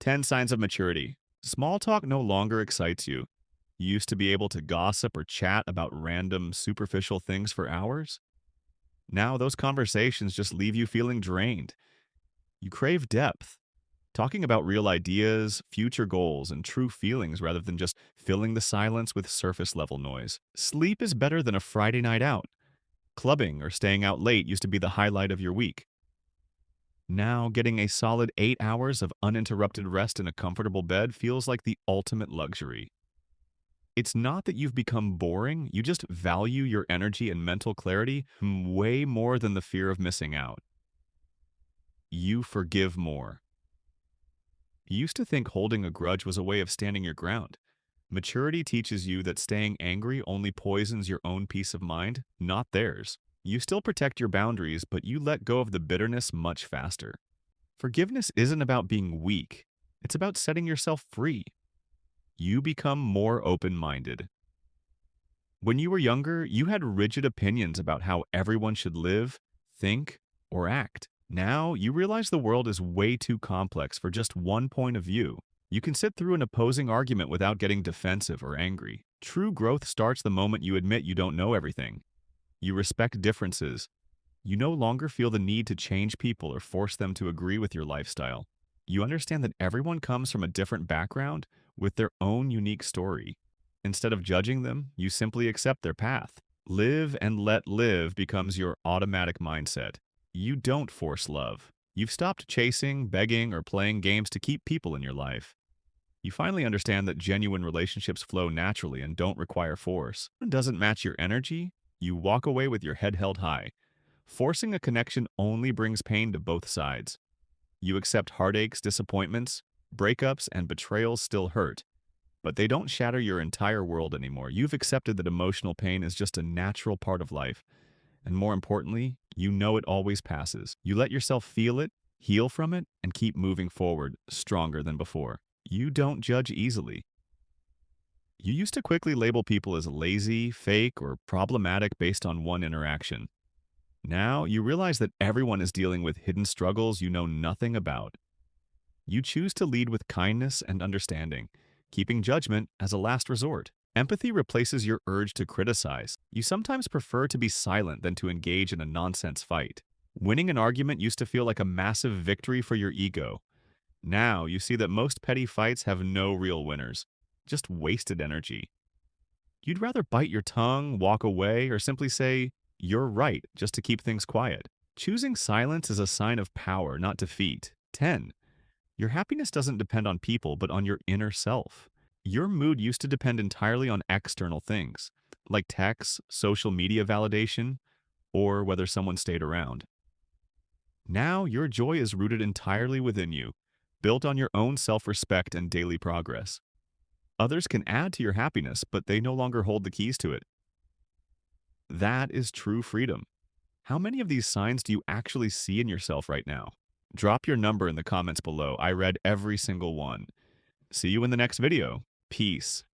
10 signs of maturity. Small talk no longer excites you. You used to be able to gossip or chat about random, superficial things for hours. Now, those conversations just leave you feeling drained. You crave depth, talking about real ideas, future goals, and true feelings rather than just filling the silence with surface level noise. Sleep is better than a Friday night out. Clubbing or staying out late used to be the highlight of your week. Now, getting a solid 8 hours of uninterrupted rest in a comfortable bed feels like the ultimate luxury. It's not that you've become boring, you just value your energy and mental clarity way more than the fear of missing out. You forgive more. You used to think holding a grudge was a way of standing your ground. Maturity teaches you that staying angry only poisons your own peace of mind, not theirs. You still protect your boundaries, but you let go of the bitterness much faster. Forgiveness isn't about being weak, it's about setting yourself free. You become more open minded. When you were younger, you had rigid opinions about how everyone should live, think, or act. Now, you realize the world is way too complex for just one point of view. You can sit through an opposing argument without getting defensive or angry. True growth starts the moment you admit you don't know everything. You respect differences. You no longer feel the need to change people or force them to agree with your lifestyle. You understand that everyone comes from a different background with their own unique story. Instead of judging them, you simply accept their path. Live and let live becomes your automatic mindset. You don't force love. You've stopped chasing, begging, or playing games to keep people in your life. You finally understand that genuine relationships flow naturally and don't require force. When it doesn't match your energy, you walk away with your head held high. Forcing a connection only brings pain to both sides. You accept heartaches, disappointments, breakups, and betrayals still hurt, but they don't shatter your entire world anymore. You've accepted that emotional pain is just a natural part of life. And more importantly, you know it always passes. You let yourself feel it, heal from it, and keep moving forward, stronger than before. You don't judge easily. You used to quickly label people as lazy, fake, or problematic based on one interaction. Now, you realize that everyone is dealing with hidden struggles you know nothing about. You choose to lead with kindness and understanding, keeping judgment as a last resort. Empathy replaces your urge to criticize. You sometimes prefer to be silent than to engage in a nonsense fight. Winning an argument used to feel like a massive victory for your ego. Now, you see that most petty fights have no real winners, just wasted energy. You'd rather bite your tongue, walk away, or simply say, "You're right," just to keep things quiet. Choosing silence is a sign of power, not defeat. 10. Your happiness doesn't depend on people, but on your inner self. Your mood used to depend entirely on external things, like texts, social media validation, or whether someone stayed around. Now, your joy is rooted entirely within you, built on your own self-respect and daily progress. Others can add to your happiness, but they no longer hold the keys to it. That is true freedom. How many of these signs do you actually see in yourself right now? Drop your number in the comments below. I read every single one. See you in the next video. Peace.